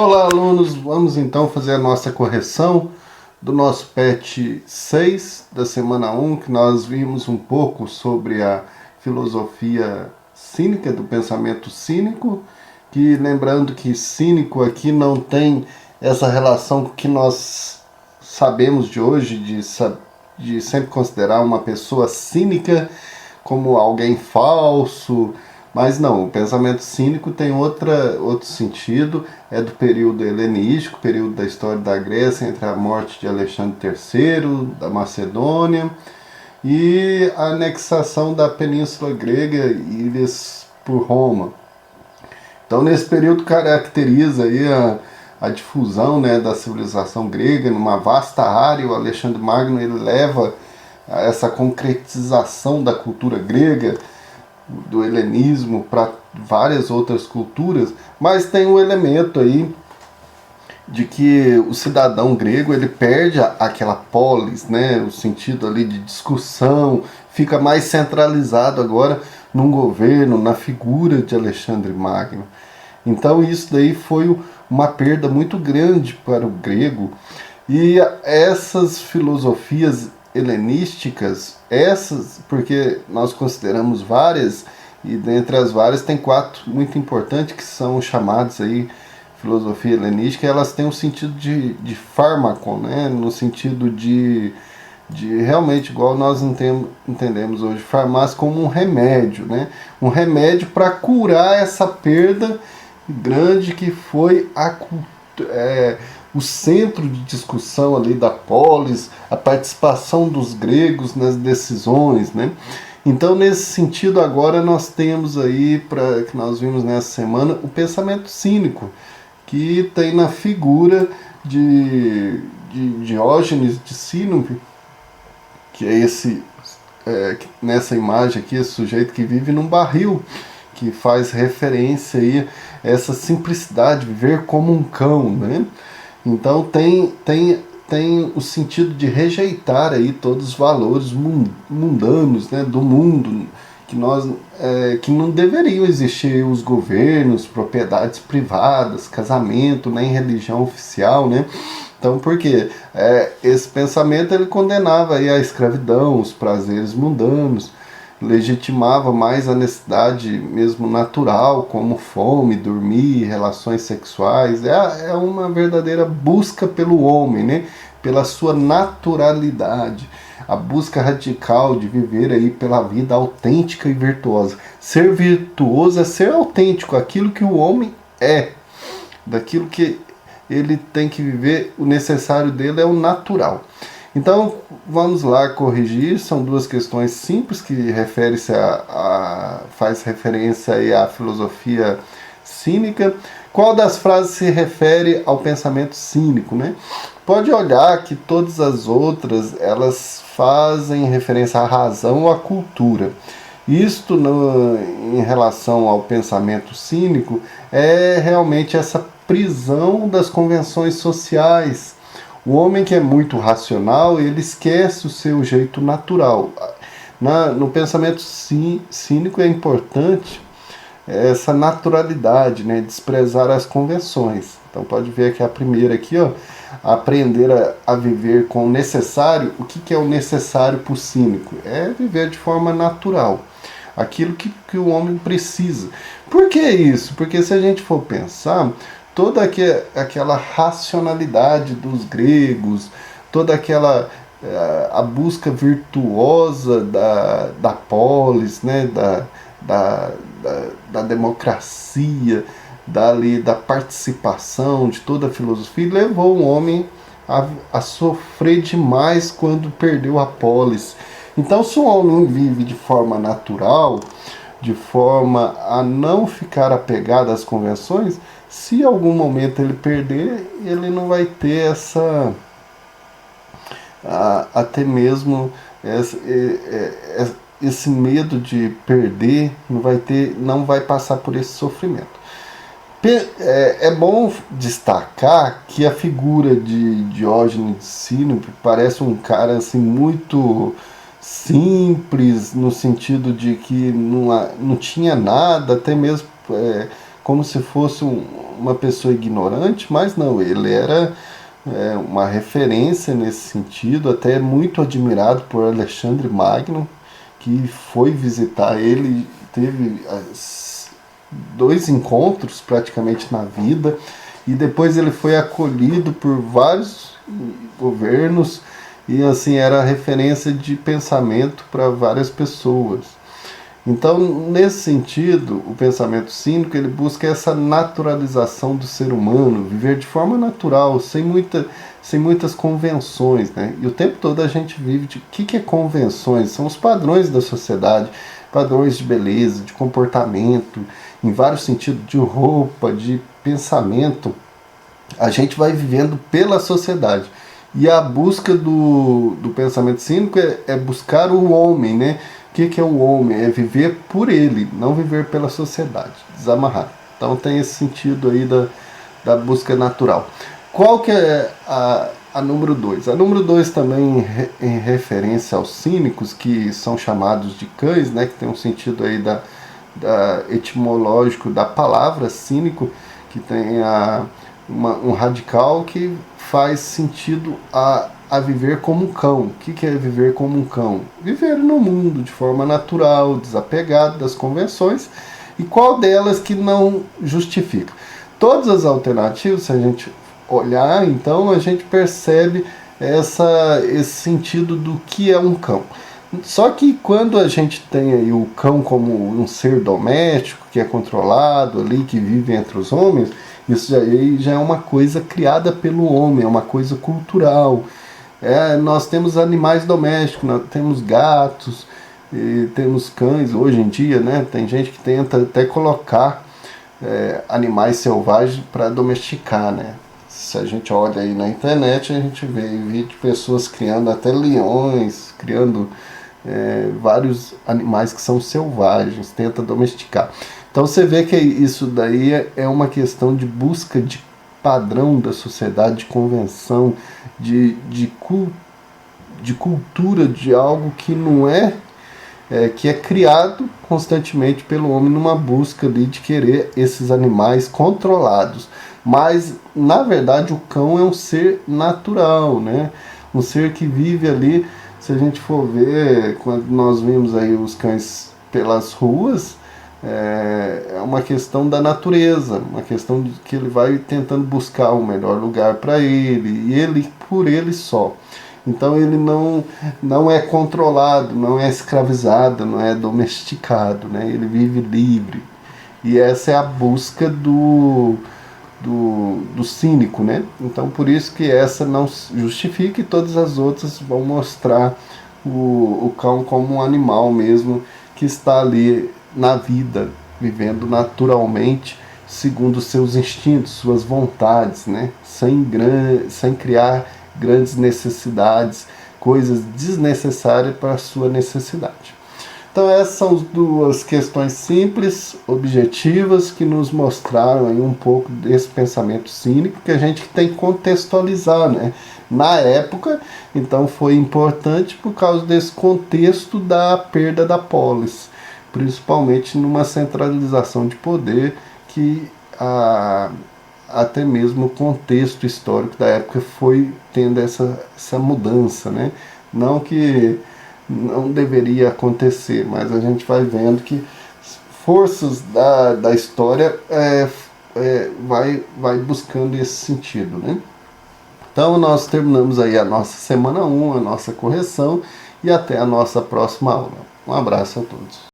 Olá, alunos! Vamos então fazer a nossa correção do nosso PET 6 da semana 1, que nós vimos um pouco sobre a filosofia cínica, do pensamento cínico, que lembrando que cínico aqui não tem essa relação que nós sabemos de hoje, de sempre considerar uma pessoa cínica como alguém falso. Mas não, o pensamento cínico tem outro sentido, é do período helenístico, período da história da Grécia, entre a morte de Alexandre III, da Macedônia, e a anexação da Península Grega e ilhas por Roma. Então, nesse período caracteriza aí a difusão, né, da civilização grega numa vasta área. O Alexandre Magno ele leva a essa concretização da cultura grega, do helenismo, para várias outras culturas, mas tem um elemento aí de que o cidadão grego ele perde aquela polis, né, o sentido ali de discussão, fica mais centralizado agora num governo, na figura de Alexandre Magno. Então isso daí foi uma perda muito grande para o grego, e essas filosofias helenísticas, porque nós consideramos várias, e dentre as várias tem 4 muito importantes que são chamadas aí filosofia helenística. Elas têm um sentido de fármaco, né? No sentido de realmente, igual nós entendemos hoje, farmácia como um remédio, né? Um remédio para curar essa perda grande que foi o centro de discussão ali da polis, a participação dos gregos nas decisões, né? Então, nesse sentido, agora nós temos aí, que nós vimos nessa semana, o pensamento cínico, que tem na figura de Diógenes de Sinope, que é nessa imagem aqui, esse sujeito que vive num barril, que faz referência aí a essa simplicidade, viver como um cão, né? Então tem o sentido de rejeitar aí todos os valores mundanos, né, do mundo, que não deveriam existir os governos, propriedades privadas, casamento, nem religião oficial, né? Então, por quê? Esse pensamento ele condenava aí a escravidão, os prazeres mundanos, legitimava mais a necessidade mesmo natural, como fome, dormir, relações sexuais. É uma verdadeira busca pelo homem, né? Pela sua naturalidade, a busca radical de viver aí pela vida autêntica e virtuosa. Ser virtuoso é ser autêntico, aquilo que o homem é, daquilo que ele tem que viver. O necessário dele é o natural. Então, vamos lá corrigir. São 2 questões simples que faz referência aí à filosofia cínica. Qual das frases se refere ao pensamento cínico, né? Pode olhar que todas as outras, elas fazem referência à razão ou à cultura. Isto, em relação ao pensamento cínico, é realmente essa prisão das convenções sociais. O homem que é muito racional, ele esquece o seu jeito natural. No pensamento cínico é importante essa naturalidade, né? Desprezar as convenções. Então pode ver que a primeira aqui, ó, aprender a viver com o necessário. O que é o necessário para o cínico? É viver de forma natural, aquilo que o homem precisa. Por que isso? Porque se a gente for pensar, toda aquela racionalidade dos gregos, toda aquela a busca virtuosa da polis, né, da democracia, da participação de toda a filosofia, levou o homem a sofrer demais quando perdeu a polis. Então, se o homem vive de forma natural, de forma a não ficar apegado às convenções, se em algum momento ele perder, ele não vai ter até mesmo esse medo de perder, não vai passar por esse sofrimento. É bom destacar que a figura de Diógenes de Sinope parece um cara assim, muito simples, no sentido de que não tinha nada, até mesmo como se fosse uma pessoa ignorante, mas não, ele era uma referência nesse sentido, até muito admirado por Alexandre Magno, que foi visitar ele, teve 2 encontros praticamente na vida, e depois ele foi acolhido por vários governos, e assim era referência de pensamento para várias pessoas. Então, nesse sentido, o pensamento cínico ele busca essa naturalização do ser humano, viver de forma natural, sem muitas convenções, né? E o tempo todo a gente vive de... O que é convenções? São os padrões da sociedade, padrões de beleza, de comportamento, em vários sentidos, de roupa, de pensamento. A gente vai vivendo pela sociedade. E a busca do pensamento cínico é buscar o homem, né? O que é o homem? É viver por ele, não viver pela sociedade, desamarrar. Então tem esse sentido aí da busca natural. Qual que é a número 2? A número 2 também em referência aos cínicos, que são chamados de cães, né? Que tem um sentido aí etimológico da palavra cínico, que tem um radical que faz sentido a viver como um cão. O que é viver como um cão? Viver no mundo de forma natural, desapegado das convenções. E qual delas que não justifica? Todas as alternativas, se a gente olhar, então a gente percebe esse sentido do que é um cão. Só que quando a gente tem aí o cão como um ser doméstico, que é controlado ali, que vive entre os homens, isso já é uma coisa criada pelo homem, é uma coisa cultural. Nós temos animais domésticos, nós temos gatos, e temos cães hoje em dia, né? Tem gente que tenta até colocar animais selvagens para domesticar, né? Se a gente olha aí na internet, a gente vê vídeo de pessoas criando até leões, criando vários animais que são selvagens, tenta domesticar. Então você vê que isso daí é uma questão de busca de padrão da sociedade, de convenção, de cultura, de algo que não que é criado constantemente pelo homem numa busca ali de querer esses animais controlados. Mas, na verdade, o cão é um ser natural, né? Um ser que vive ali, se a gente for ver, quando nós vimos aí os cães pelas ruas, é uma questão da natureza, uma questão de que ele vai tentando buscar o melhor lugar para ele, e ele por ele só. Então ele não é controlado, não é escravizado, não é domesticado, né? Ele vive livre. E essa é a busca do cínico, né? Então por isso que essa não justifica, e todas as outras vão mostrar o cão como um animal mesmo, que está ali na vida, vivendo naturalmente, segundo seus instintos, suas vontades, né? Sem criar grandes necessidades, coisas desnecessárias para a sua necessidade. Então essas são as 2 questões simples, objetivas, que nos mostraram aí um pouco desse pensamento cínico, que a gente tem que contextualizar, né? Na época, então foi importante por causa desse contexto da perda da polis, principalmente numa centralização de poder que até mesmo o contexto histórico da época foi tendo essa mudança, né? Não que não deveria acontecer, mas a gente vai vendo que forças da história vai buscando esse sentido, né? Então nós terminamos aí a nossa semana 1, a nossa correção, e até a nossa próxima aula. Um abraço a todos.